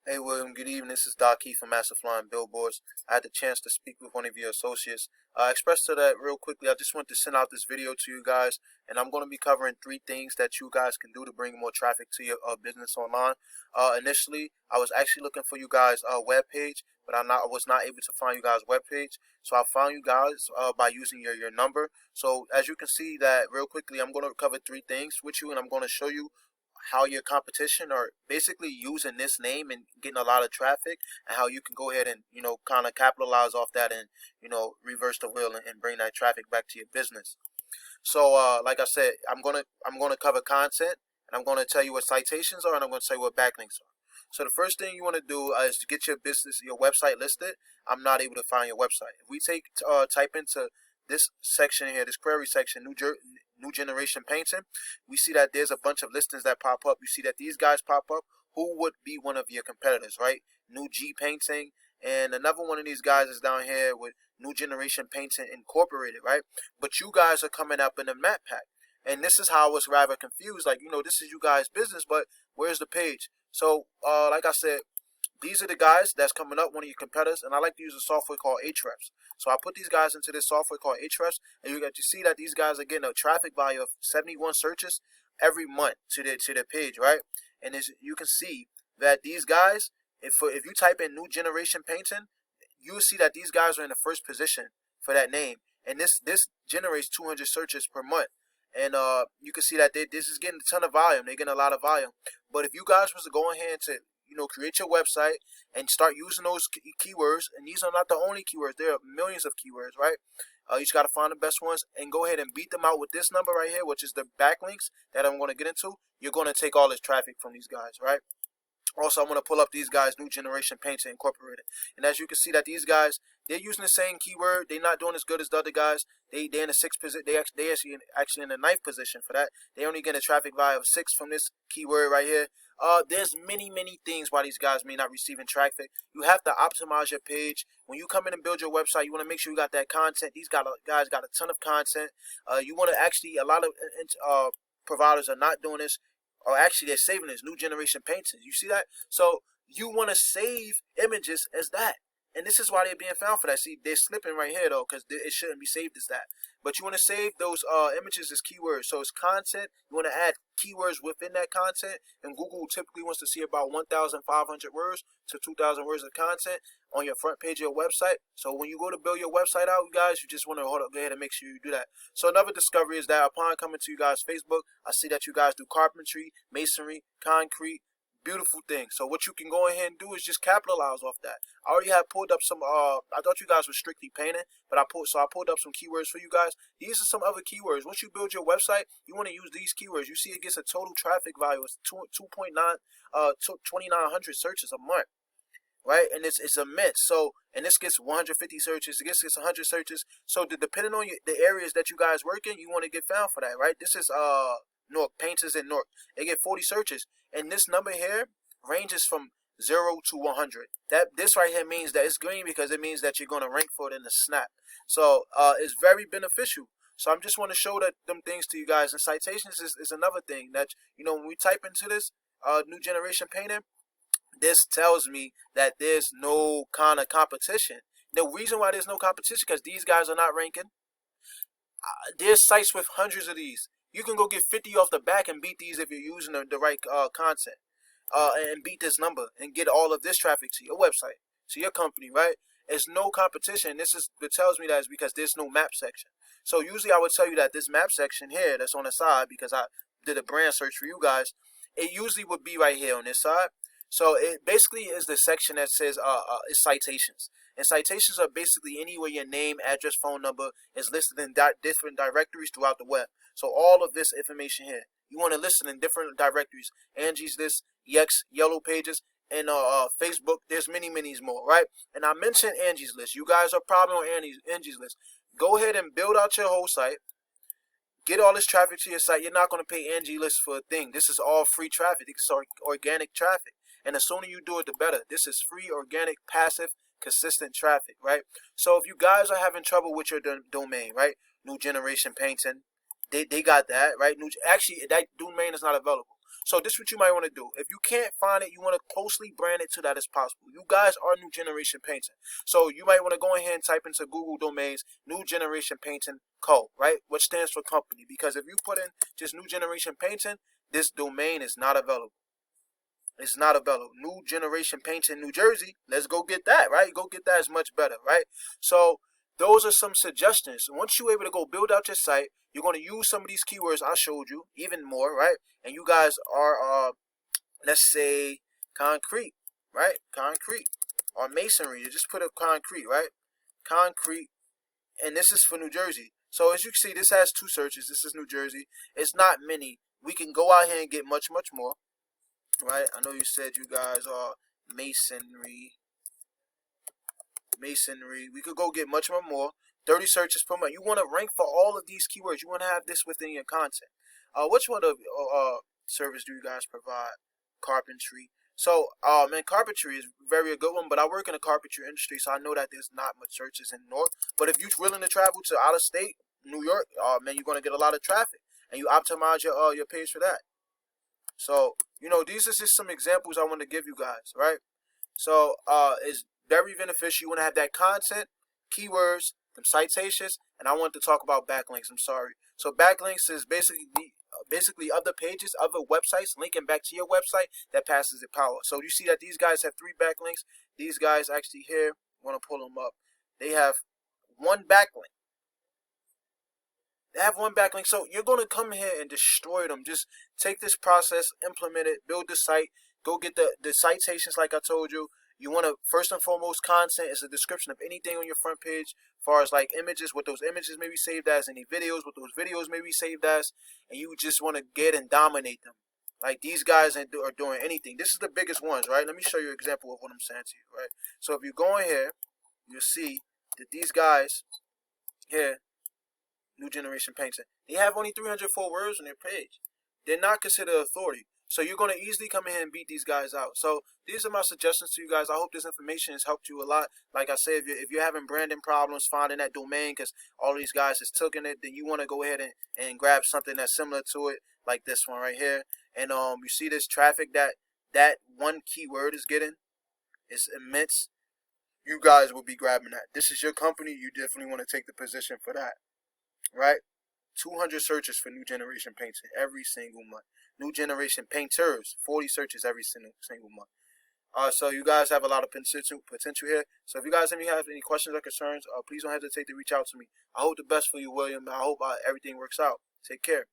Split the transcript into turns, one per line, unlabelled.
Hey William, good evening. This is Doc Key from Master Flying Billboards. I had the chance to speak with one of your associates. I expressed to that real quickly. I just want to send out this video to you guys, and I'm going to be covering three things that you guys can do to bring more traffic to your business online. Initially, I was actually looking for you guys' web page, but I was not able to find you guys' web page. So I found you guys by using your number. So as you can see that real quickly, I'm going to cover three things with you, and I'm going to show you how your competition are basically using this name and getting a lot of traffic, and how you can go ahead and kind of capitalize off that and reverse the wheel and bring that traffic back to your business. So like I said, I'm gonna cover content, and I'm gonna tell you what citations are, and I'm gonna tell you what backlinks are. So the first thing you want to do is to get your website listed. I'm not able to find your website. If we type into this section here, this query section, new generation painting, we see that there's a bunch of listings that pop up. You see that these guys pop up. Who would be one of your competitors, right? New G Painting, and another one of these guys is down here with New Generation Painting Incorporated, right? But you guys are coming up in the map pack. And this is how I was rather confused. Like, this is you guys' business, but where's the page? So, like I said, these are the guys that's coming up, one of your competitors, and I like to use a software called Ahrefs. So I put these guys into this software called Ahrefs, and you get to see that these guys are getting a traffic value of 71 searches every month to their page, right? And as you can see that these guys, if you type in New Generation Painting, you'll see that these guys are in the first position for that name, and this generates 200 searches per month. And you can see that this is getting a ton of volume. They're getting a lot of volume. But if you guys was to go ahead to create your website and start using those keywords, and these are not the only keywords. There are millions of keywords, right? You just got to find the best ones and go ahead and beat them out with this number right here, which is the backlinks that I'm going to get into. You're going to take all this traffic from these guys, right? Also, I'm going to pull up these guys, New Generation Painter Incorporated. And as you can see that these guys, they're using the same keyword. They're not doing as good as the other guys. They're in the sixth position. They actually in the ninth position for that. They only get a traffic value of 6 from this keyword right here. There's many things why these guys may not receiving traffic. You have to optimize your page. When you come in and build your website, you want to make sure you got that content. These guys got a ton of content. You want to actually, a lot of providers are not doing this, or actually they're saving this New Generation Paintings. You see that? So you want to save images as that. And this is why they're being found for that. See, they're slipping right here, though, because it shouldn't be saved as that. But you want to save those images as keywords. So it's content. You want to add keywords within that content. And Google typically wants to see about 1,500 words to 2,000 words of content on your front page of your website. So when you go to build your website out, you guys, you just want to go ahead and make sure you do that. So another discovery is that upon coming to you guys' Facebook, I see that you guys do carpentry, masonry, concrete, beautiful thing. So what you can go ahead and do is just capitalize off that. I already have pulled up some I thought you guys were strictly painting, but I pulled up some keywords for you guys. These are some other keywords. Once you build your website, you want to use these keywords. You see it gets a total traffic value of 2,900 searches a month. Right, and it's immense. So, and this gets 150 searches. This gets 100 searches. So, depending on the areas that you guys work in, you want to get found for that, right? This is Newark, Painters in Newark. They get 40 searches, and this number here ranges from 0 to 100. This right here means that it's green because it means that you're going to rank for it in the snap. So, it's very beneficial. So, I'm just want to show them things to you guys. And citations is another thing that when we type into this New Generation Painting, this tells me that there's no kind of competition. The reason why there's no competition because these guys are not ranking. There's sites with hundreds of these. You can go get 50 off the back and beat these if you're using the right content. And beat this number and get all of this traffic to your website, to your company, right? There's no competition. It tells me that is because there's no map section. So usually I would tell you that this map section here that's on the side, because I did a brand search for you guys, it usually would be right here on this side. So it basically is the section that says is citations. And citations are basically anywhere your name, address, phone number is listed in different directories throughout the web. So all of this information here, you want to listen in different directories. Angie's List, Yext, Yellow Pages, and Facebook. There's many more, right? And I mentioned Angie's List. You guys are probably on Angie's List. Go ahead and build out your whole site. Get all this traffic to your site. You're not going to pay Angie List for a thing. This is all free traffic. It's organic traffic. And the sooner you do it, the better. This is free, organic, passive, consistent traffic, right? So if you guys are having trouble with your domain, right? New Generation Painting, they got that, right? Actually, that domain is not available. So this is what you might want to do. If you can't find it, you want to closely brand it to that as possible. You guys are New Generation Painting. So you might want to go ahead and type into Google domains New Generation Painting Co., right? Which stands for company. Because if you put in just New Generation Painting, this domain is not available. It's not available. New Generation Painting New Jersey. Let's go get that, right? Go get that is much better, right? So those are some suggestions. Once you're able to go build out your site, you're going to use some of these keywords I showed you, even more, right? And you guys are, let's say, concrete, right? Concrete. Or masonry. You just put a concrete, right? Concrete. And this is for New Jersey. So as you can see, this has 2 searches. This is New Jersey. It's not many. We can go out here and get much, much more. Right? I know you said you guys are masonry. Masonry. We could go get much more. 30 searches per month. You want to rank for all of these keywords. You want to have this within your content. Which one of service do you guys provide? Carpentry. So, man, carpentry is very a good one, but I work in the carpentry industry, so I know that there's not much searches in the North. But if you're willing to travel to out of state, New York, man, you're going to get a lot of traffic, and you optimize your page for that. So, you know, these are just some examples I want to give you guys, right? So, it's very beneficial. You want to have that content, keywords, some citations, and I want to talk about backlinks. I'm sorry. So, backlinks is basically other pages, other websites linking back to your website that passes the power. So, you see that these guys have 3 backlinks. These guys actually here, I want to pull them up. They have 1 backlink. They have 1 backlink. So you're going to come here and destroy them. Just take this process, implement it, build the site, go get the citations like I told you. You want to, first and foremost, content is a description of anything on your front page, as far as like images, what those images may be saved as, any videos, what those videos may be saved as, and you just want to get and dominate them. Like these guys are doing anything. This is the biggest ones, right? Let me show you an example of what I'm saying to you, right? So if you go in here, you'll see that these guys here, New Generation Painting, they have only 304 words on their page. They're not considered authority. So you're going to easily come in here and beat these guys out. So these are my suggestions to you guys. I hope this information has helped you a lot. Like I said, if you're having branding problems, finding that domain because all these guys is taking it, then you want to go ahead and grab something that's similar to it, like this one right here. And you see this traffic that 1 keyword is getting. It's immense. You guys will be grabbing that. This is your company. You definitely want to take the position for that. Right? 200 searches for New Generation Painting every single month. New Generation Painters, 40 searches every single month. So you guys have a lot of potential here. So if you guys have any questions or concerns, please don't hesitate to reach out to me. I hope the best for you, William. I hope everything works out. Take care.